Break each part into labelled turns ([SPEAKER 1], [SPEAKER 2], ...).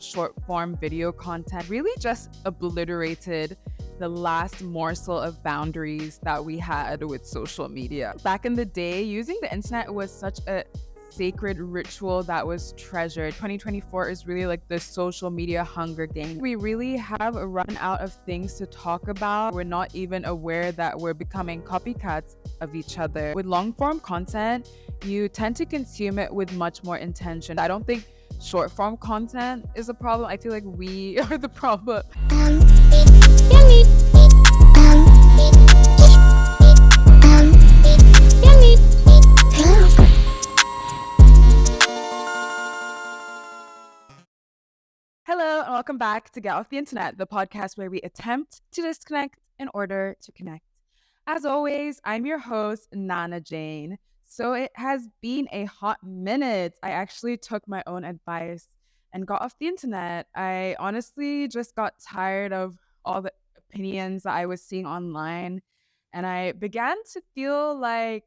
[SPEAKER 1] short form video content really just obliterated the last morsel of boundaries that we had with social media. Back in the day, using the internet was such a sacred ritual that was treasured. 2024 is really like the social media Hunger Games. We really have run out of things to talk about. We're not even aware that we're becoming copycats of each other. With long form content, you tend to consume it with much more intention. I don't think short form content is a problem. I feel like we are the problem. Hello, and welcome back to Get Off the Internet, the podcast where we attempt to disconnect in order to connect. As always, I'm your host, Naana Jane. So it has been a hot minute. I actually took my own advice and got off the internet. I honestly just got tired of all the opinions that I was seeing online, and I began to feel like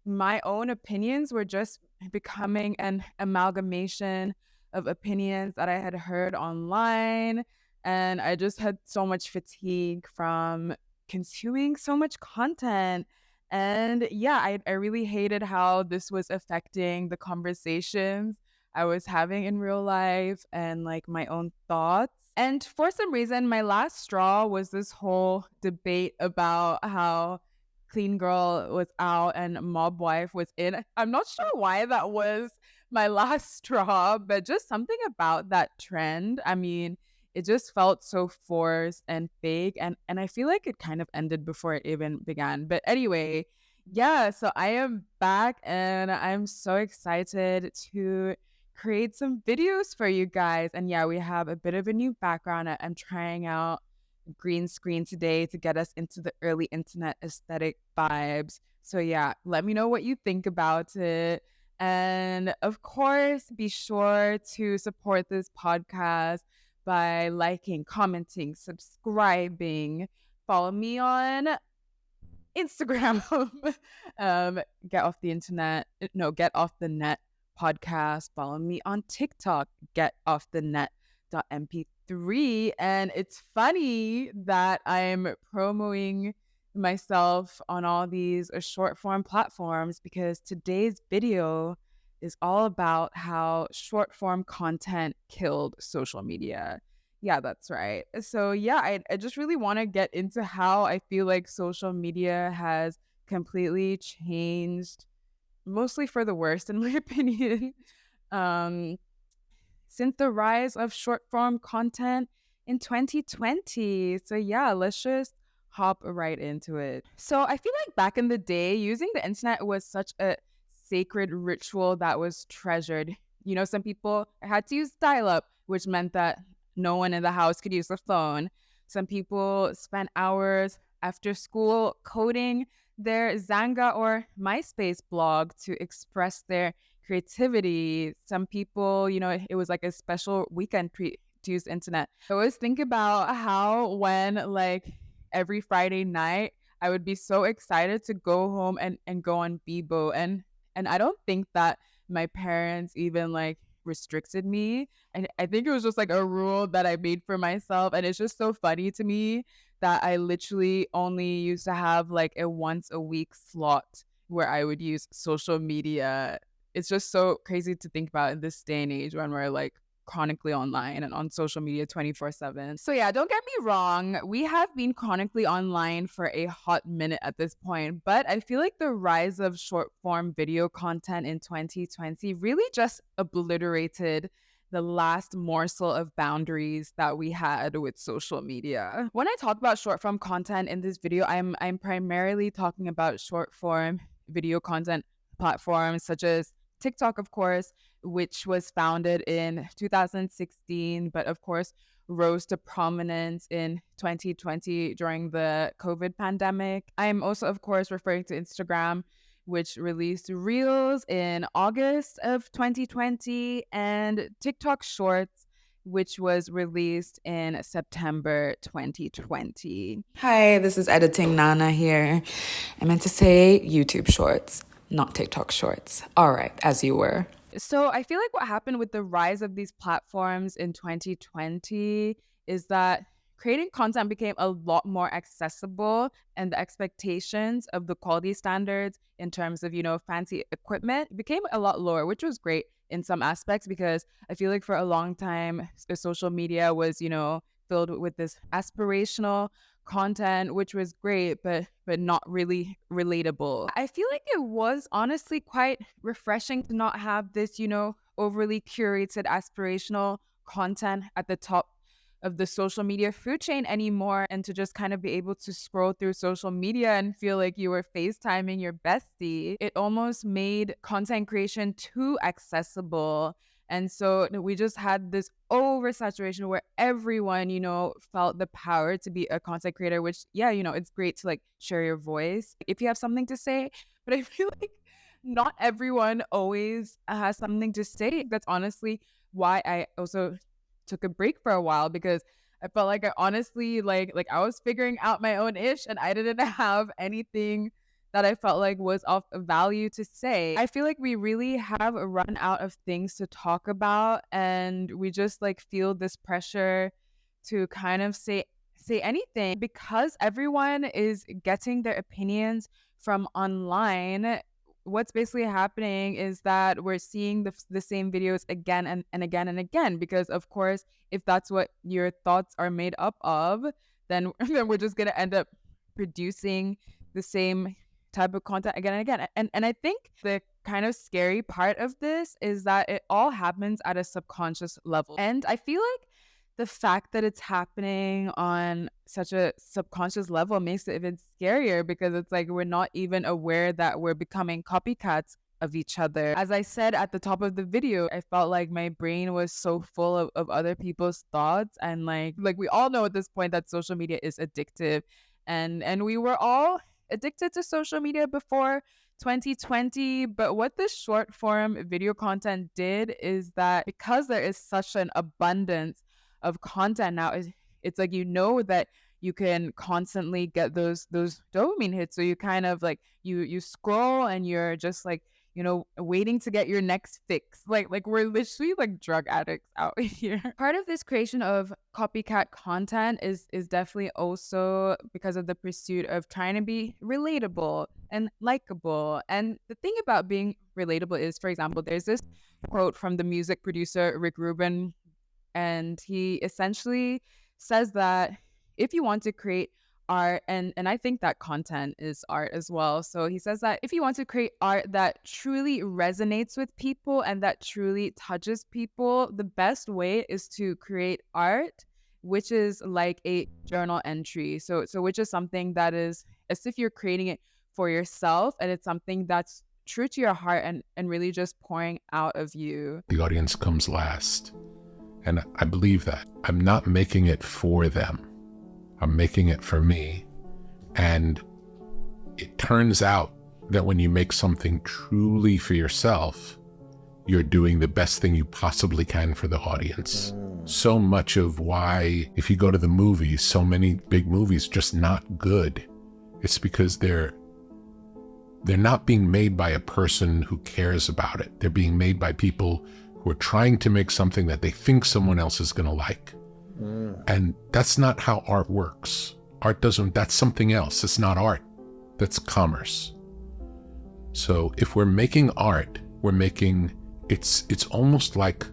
[SPEAKER 1] my own opinions were just becoming an amalgamation of opinions that I had heard online. And I just had so much fatigue from consuming so much content. And yeah, I really hated how this was affecting the conversations I was having in real life and like my own thoughts. And for some reason, my last straw was this whole debate about how Clean Girl was out and Mob Wife was in. I'm not sure why that was my last straw, but just something about that trend. I mean, it just felt so forced and fake, and I feel like it kind of ended before it even began. But anyway, yeah, so I am back and I'm so excited to create some videos for you guys. And yeah, we have a bit of a new background. I'm trying out green screen today to get us into the early internet aesthetic vibes. So yeah, let me know what you think about it. And of course, be sure to support this podcast by liking, commenting, subscribing. Follow me on Instagram. Get off the internet. No, Get Off the Net podcast. Follow me on TikTok. Get Off the Net .mp3. And it's funny that I'm promoting myself on all these short form platforms because today's video is all about how short form content killed social media. Yeah, that's right. So, yeah, I just really want to get into how I feel like social media has completely changed, mostly for the worst, in my opinion, um, since the rise of short form content in 2020. So, yeah, let's just hop right into it. So, I feel like back in the day, using the internet was such a sacred ritual that was treasured. You know, some people had to use dial up, which meant that no one in the house could use the phone. Some people spent hours after school coding their Zanga or MySpace blog to express their creativity. Some people, you know, it was like a special weekend treat to use internet. I always think about how when like every Friday night, I would be so excited to go home and go on Bebo. And I don't think that my parents even like restricted me. And I think it was just like a rule that I made for myself. And it's just so funny to me that I literally only used to have like a once a week slot where I would use social media. It's just so crazy to think about in this day and age when we're like chronically online and on social media 24/7. So yeah, don't get me wrong, we have been chronically online for a hot minute at this point, but I feel like the rise of short form video content in 2020 really just obliterated the last morsel of boundaries that we had with social media. When I talk about short form content in this video, I'm primarily talking about short form video content platforms such as TikTok, of course, which was founded in 2016, but of course rose to prominence in 2020 during the COVID pandemic. I'm also, of course, referring to Instagram, which released Reels in August of 2020, and TikTok Shorts, which was released in September 2020. Hi, this is Editing Naana here. I meant to say YouTube Shorts, not TikTok Shorts. All right, as you were. So I feel like what happened with the rise of these platforms in 2020 is that creating content became a lot more accessible, and the expectations of the quality standards in terms of, fancy equipment became a lot lower, which was great in some aspects because I feel like for a long time, social media was, filled with this aspirational content, which was great, but not really relatable. I feel like it was honestly quite refreshing to not have this, overly curated aspirational content at the top of the social media food chain anymore, and to just kind of be able to scroll through social media and feel like you were FaceTiming your bestie. It almost made content creation too accessible. And so we just had this oversaturation where everyone, felt the power to be a content creator, which, yeah, it's great to like share your voice if you have something to say. But I feel like not everyone always has something to say. That's honestly why I also took a break for a while, because I felt like I honestly like I was figuring out my own ish and I didn't have anything that I felt like was of value to say. I feel like we really have run out of things to talk about, and we just like feel this pressure to kind of say anything because everyone is getting their opinions from online. What's basically happening is that we're seeing the same videos again and again and again, because of course, if that's what your thoughts are made up of, then then we're just going to end up producing the same type of content again and again. And I think the kind of scary part of this is that it all happens at a subconscious level. And I feel like the fact that it's happening on such a subconscious level makes it even scarier, because it's like we're not even aware that we're becoming copycats of each other. As I said at the top of the video, I felt like my brain was so full of other people's thoughts, and like we all know at this point that social media is addictive, and we were all addicted to social media before 2020. But what this short form video content did is that because there is such an abundance of content now, it's like that you can constantly get those dopamine hits, so you kind of like you scroll and you're just like waiting to get your next fix. Like we're literally like drug addicts out here. Part of this creation of copycat content is definitely also because of the pursuit of trying to be relatable and likable. And the thing about being relatable is, for example, there's this quote from the music producer Rick Rubin, and he essentially says that if you want to create art, and I think that content is art as well. So he says that if you want to create art that truly resonates with people and that truly touches people, the best way is to create art which is like a journal entry. So which is something that is as if you're creating it for yourself, and it's something that's true to your heart and really just pouring out of you.
[SPEAKER 2] The audience comes last. And I believe that. I'm not making it for them. I'm making it for me. And it turns out that when you make something truly for yourself, you're doing the best thing you possibly can for the audience. So much of why, if you go to the movies, so many big movies just not good. It's because they're not being made by a person who cares about it. They're being made by people who are trying to make something that they think someone else is going to like. And that's not how art works. That's something else. It's not art. That's commerce. So if we're making art, it's almost like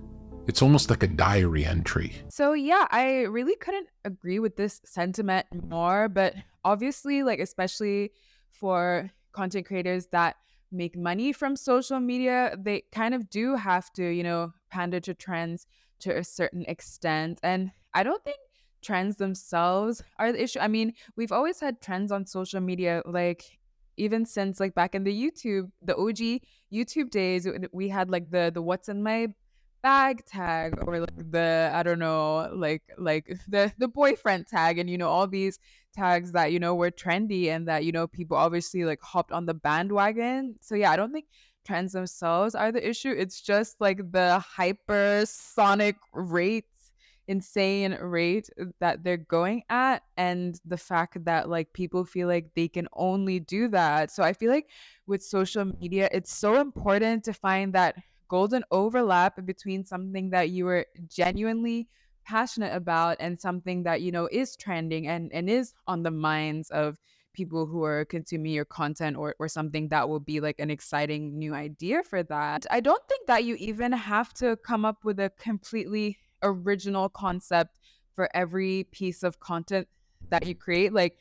[SPEAKER 2] a diary entry.
[SPEAKER 1] So yeah, I really couldn't agree with this sentiment more, but obviously, like especially for content creators that make money from social media, they kind of do have to, pander to trends to a certain extent. And I don't think trends themselves are the issue. I mean, we've always had trends on social media, like even since like back in the OG YouTube days, we had like the what's in my bag tag, or like the I don't know, like the boyfriend tag, and all these tags that were trendy and that people obviously like hopped on the bandwagon. So yeah, I don't think trends themselves are the issue. It's just like the hypersonic rates, insane rate that they're going at, and the fact that like people feel like they can only do that. So I feel like with social media, it's so important to find that golden overlap between something that you were genuinely passionate about and something that, is trending and is on the minds of people who are consuming your content, or something that will be like an exciting new idea for that. I don't think that you even have to come up with a completely original concept for every piece of content that you create. Like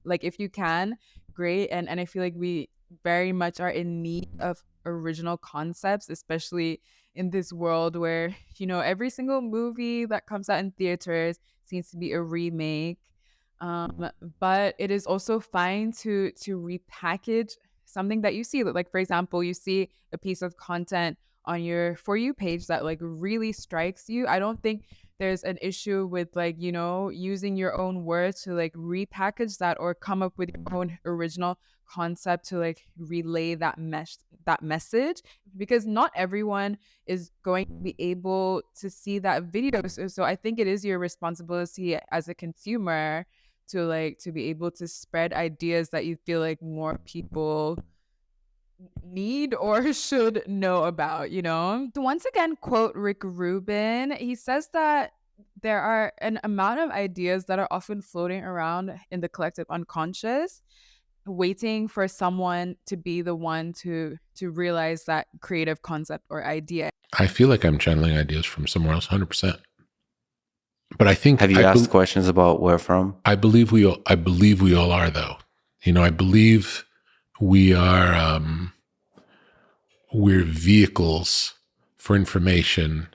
[SPEAKER 1] if you can, great. And I feel like we very much are in need of original concepts, especially in this world where, every single movie that comes out in theaters seems to be a remake. But it is also fine to repackage something that you see. Like, for example, you see a piece of content on your For You page that like really strikes you. I don't think there's an issue with, like, using your own words to like repackage that or come up with your own original concept to like relay that message, because not everyone is going to be able to see that video. So I think it is your responsibility as a consumer to be able to spread ideas that you feel like more people need or should know about, To once again quote Rick Rubin, he says that there are an amount of ideas that are often floating around in the collective unconscious, waiting for someone to be the one to realize that creative concept or idea.
[SPEAKER 2] I feel like I'm channeling ideas from somewhere else, 100%. But I think
[SPEAKER 3] Have you asked questions about where from?
[SPEAKER 2] I believe we all are, though. I believe we are. We're vehicles for information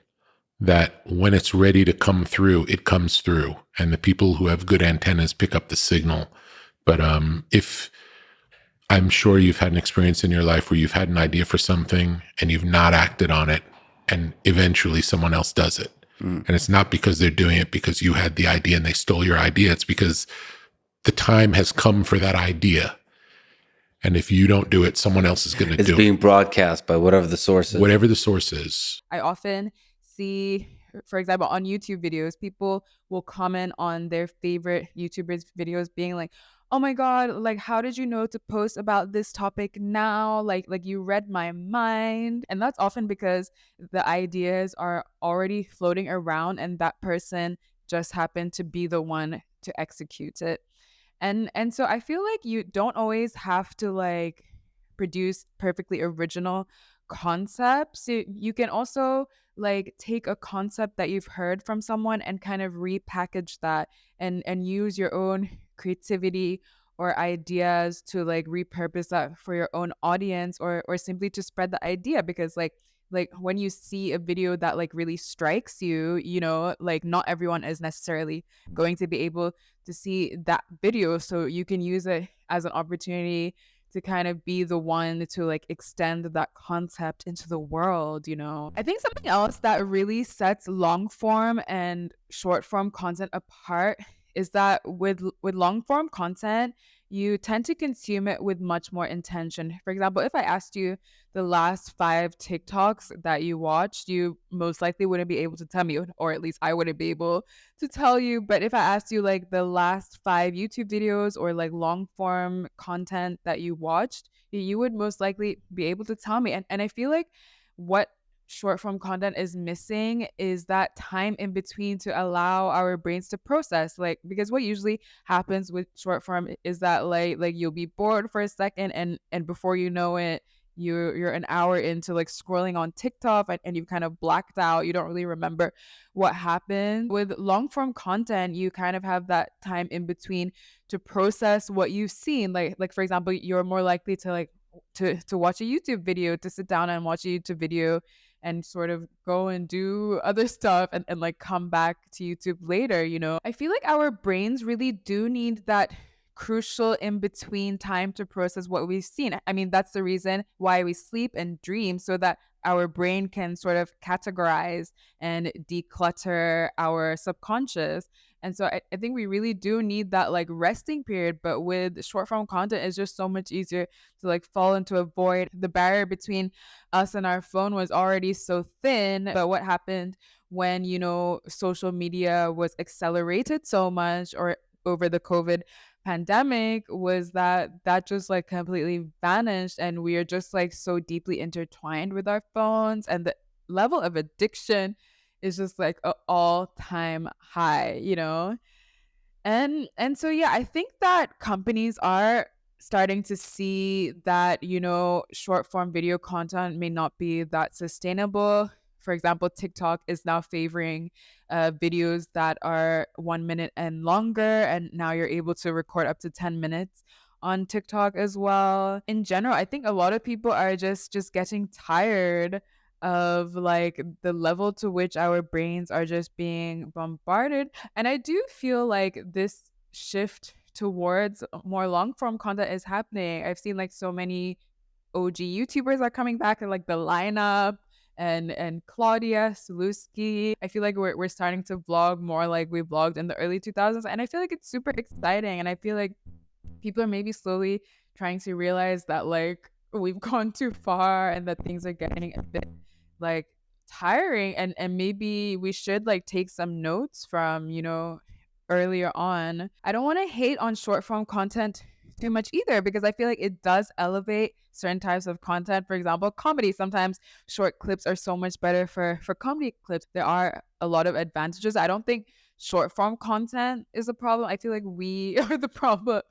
[SPEAKER 2] that, when it's ready to come through, it comes through, and the people who have good antennas pick up the signal. But if I'm sure you've had an experience in your life where you've had an idea for something and you've not acted on it, and eventually someone else does it. And it's not because they're doing it because you had the idea and they stole your idea. It's because the time has come for that idea. And if you don't do it, someone else is going to do it.
[SPEAKER 3] It's being broadcast by whatever the source is.
[SPEAKER 2] Whatever the source is.
[SPEAKER 1] I often see, for example, on YouTube videos, people will comment on their favorite YouTubers' videos being like, oh my God, like, how did you know to post about this topic now? Like you read my mind. And that's often because the ideas are already floating around and that person just happened to be the one to execute it. And so I feel like you don't always have to like produce perfectly original concepts. You can also like take a concept that you've heard from someone and kind of repackage that and use your own creativity or ideas to like repurpose that for your own audience, or simply to spread the idea. Because like when you see a video that like really strikes you, like not everyone is necessarily going to be able to see that video, so you can use it as an opportunity to kind of be the one to like extend that concept into the world. I think something else that really sets long form and short form content apart is that with long form content, you tend to consume it with much more intention. For example, if I asked you the last 5 TikToks that you watched, you most likely wouldn't be able to tell me, or at least I wouldn't be able to tell you. But if I asked you like the last 5 YouTube videos or like long form content that you watched, you would most likely be able to tell me. And I feel like what short form content is missing is that time in between to allow our brains to process. Like, because what usually happens with short form is that like you'll be bored for a second, and before you know it, you're an hour into like scrolling on TikTok, and you've kind of blacked out. You don't really remember what happened. With long form content, you kind of have that time in between to process what you've seen. Like for example, you're more likely to like to watch a YouTube video, to sit down and watch a YouTube video and sort of go and do other stuff, and like come back to YouTube later. I feel like our brains really do need that crucial in between time to process what we've seen. I mean, that's the reason why we sleep and dream, so that our brain can sort of categorize and declutter our subconscious. And so I think we really do need that like resting period. But with short form content, it's just so much easier to like fall into a void. The barrier between us and our phone was already so thin. But what happened when, social media was accelerated so much, or over the COVID pandemic was that just like completely vanished, and we are just like so deeply intertwined with our phones, and the level of addiction is just like an all-time high, you know? And so yeah, I think that companies are starting to see that, you know, short form video content may not be that sustainable. For example, TikTok is now favoring videos that are 1 minute and longer, and now you're able to record up to 10 minutes on TikTok as well. In general, I think a lot of people are just getting tired of like the level to which our brains are just being bombarded, and I do feel like this shift towards more long form content is happening. I've seen like so many OG YouTubers are coming back, and like the lineup and Claudia Suluski. I feel like we're starting to vlog more like we vlogged in the early 2000s, and I feel like it's super exciting, and I feel like people are maybe slowly trying to realize that like we've gone too far and that things are getting a bit like tiring, and maybe we should like take some notes from, you know, earlier on. I don't want to hate on short form content too much either, because I feel like it does elevate certain types of content. For example, comedy. Sometimes short clips are so much better for comedy clips. There are a lot of advantages. I don't think short form content is a problem. I feel like we are the problem,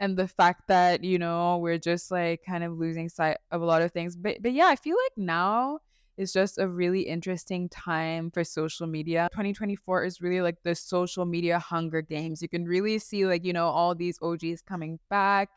[SPEAKER 1] and the fact that, you know, we're just like kind of losing sight of a lot of things. But yeah, I feel like now is just a really interesting time for social media. 2024 is really like the social media Hunger Games. You can really see like, you know, all these OGs coming back.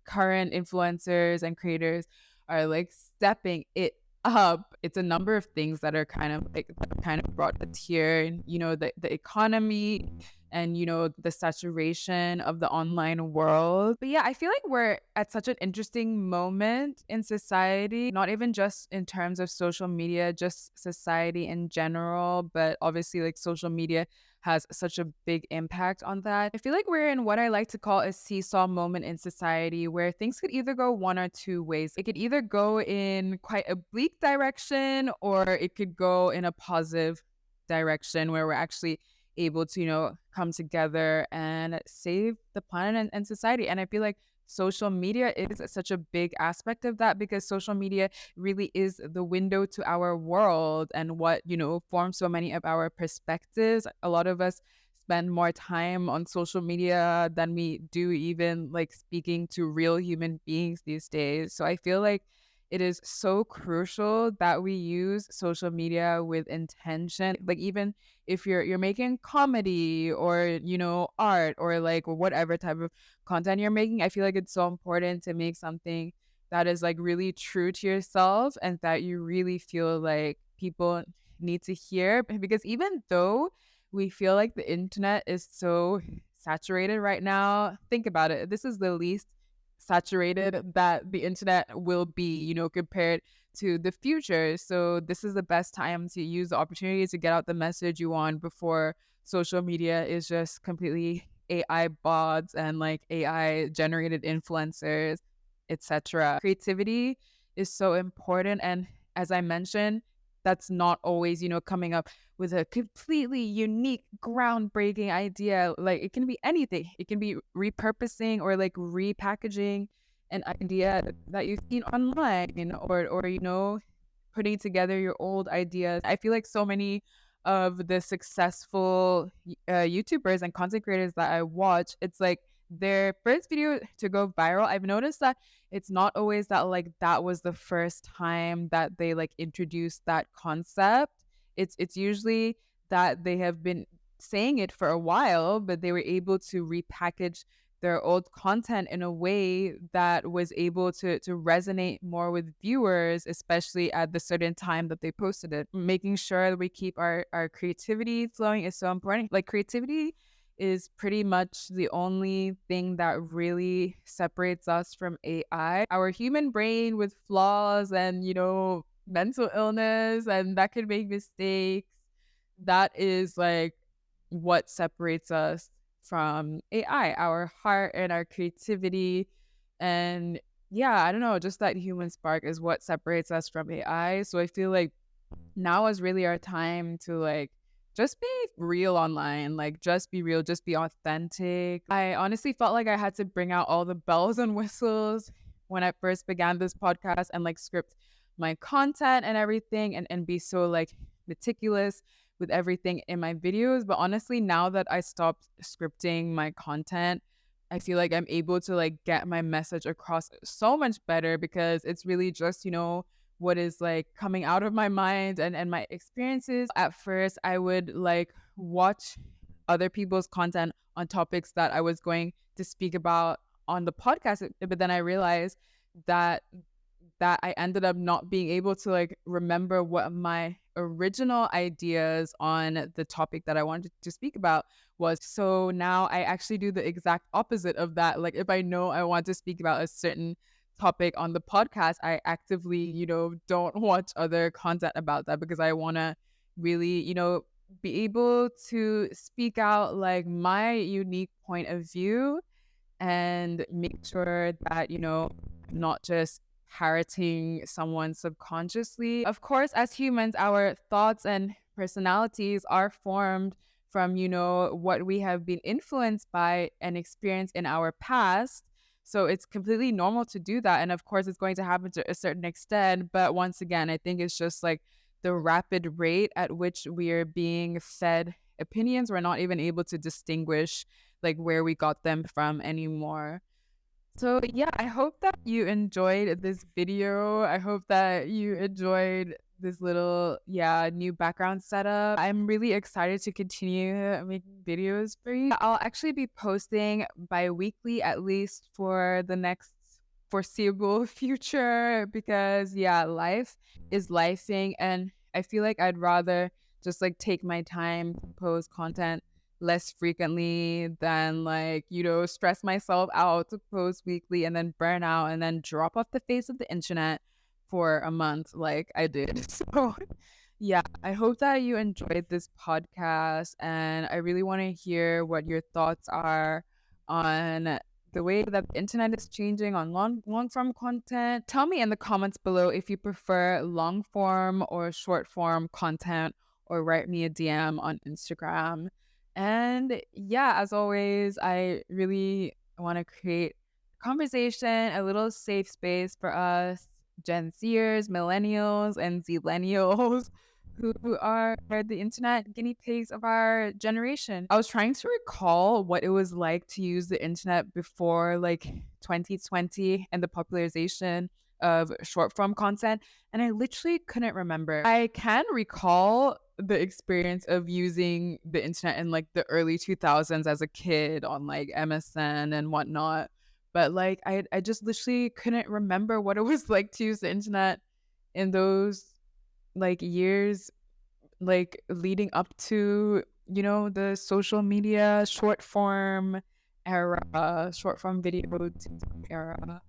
[SPEAKER 1] Current influencers and creators are like stepping it up. It's a number of things that are kind of like that kind of brought a tear, you know, the economy and, you know, the saturation of the online world. But yeah, I feel like we're at such an interesting moment in society, not even just in terms of social media, just society in general, but obviously like social media has such a big impact on that. I feel like we're in what I like to call a seesaw moment in society, where things could either go one or two ways. It could either go in quite a bleak direction, or it could go in a positive direction where we're actually able to, you know, come together and save the planet and society. And I feel like social media is such a big aspect of that, because social media really is the window to our world and what, you know, forms so many of our perspectives. A lot of us spend more time on social media than we do even like speaking to real human beings these days. So I feel like it is so crucial that we use social media with intention. Like even if you're making comedy or, you know, art or like whatever type of content you're making, I feel like it's so important to make something that is like really true to yourself and that you really feel like people need to hear. Because even though we feel like the internet is so saturated right now, think about it. This is the least saturated that the internet will be, you know, compared to the future. So this is the best time to use the opportunity to get out the message you want before social media is just completely AI bots and like AI generated influencers, etc. Creativity is so important, and as I mentioned, that's not always, you know, coming up with a completely unique, groundbreaking idea. Like it can be anything. It can be repurposing or like repackaging an idea that you've seen online, or you know, putting together your old ideas. I feel like so many of the successful YouTubers and content creators that I watch, it's like their first video to go viral. I've noticed that it's not always that like that was the first time that they like introduced that concept. It's usually that they have been saying it for a while, but they were able to repackage their old content in a way that was able to resonate more with viewers, especially at the certain time that they posted it. Making sure that we keep our creativity flowing is so important. Like creativity is pretty much the only thing that really separates us from AI. Our human brain with flaws and, you know, mental illness and that can make mistakes. That is like what separates us from AI, our heart and our creativity. And yeah, I don't know, just that human spark is what separates us from AI. So I feel like now is really our time to like just be real online, like just be real, just be authentic. I honestly felt like I had to bring out all the bells and whistles when I first began this podcast and like script my content and everything and be so like meticulous with everything in my videos. But honestly, now that I stopped scripting my content, I feel like I'm able to like get my message across so much better because it's really just, what is like coming out of my mind and my experiences. At first, I would like watch other people's content on topics that I was going to speak about on the podcast, but then I realized that I ended up not being able to like remember what my original ideas on the topic that I wanted to speak about was. So now I actually do the exact opposite of that. Like if I know I want to speak about a certain topic on the podcast, I actively, don't watch other content about that because I want to really, be able to speak out like my unique point of view and make sure that, not just parroting someone subconsciously. Of course, as humans, our thoughts and personalities are formed from, what we have been influenced by and experienced in our past. So it's completely normal to do that. And of course, it's going to happen to a certain extent. But once again, I think it's just like the rapid rate at which we are being fed opinions. We're not even able to distinguish like where we got them from anymore. So yeah, I hope that you enjoyed this video. I hope that you enjoyed this little new background setup. I'm really excited to continue making videos for you. I'll actually be posting bi-weekly at least for the next foreseeable future because life is lifing and I feel like I'd rather just like take my time to post content less frequently than like, stress myself out to post weekly and then burn out and then drop off the face of the internet for a month like I did. So I hope that you enjoyed this podcast and I really want to hear what your thoughts are on the way that the internet is changing on long form content. Tell me in the comments below if you prefer long form or short form content or write me a DM on Instagram. And as always, I really want to create conversation, a little safe space for us Gen Zers, millennials, and Zillennials who are the internet guinea pigs of our generation. I was trying to recall what it was like to use the internet before like 2020 and the popularization of short form content, and I literally couldn't remember. I can recall the experience of using the internet in like the early 2000s as a kid on like MSN and whatnot, but like I just literally couldn't remember what it was like to use the internet in those like years like leading up to the social media short form era, short form video era.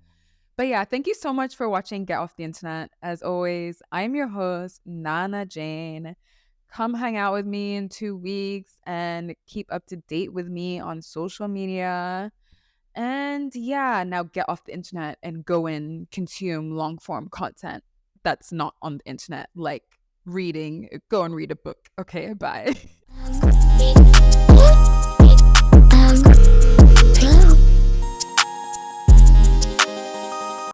[SPEAKER 1] But thank you so much for watching Get Off the Internet. As always, I'm your host, Naana Jane. Come hang out with me in 2 weeks and keep up to date with me on social media. And now get off the internet and go and consume long form content that's not on the internet, like reading. Go and read a book. Okay, bye.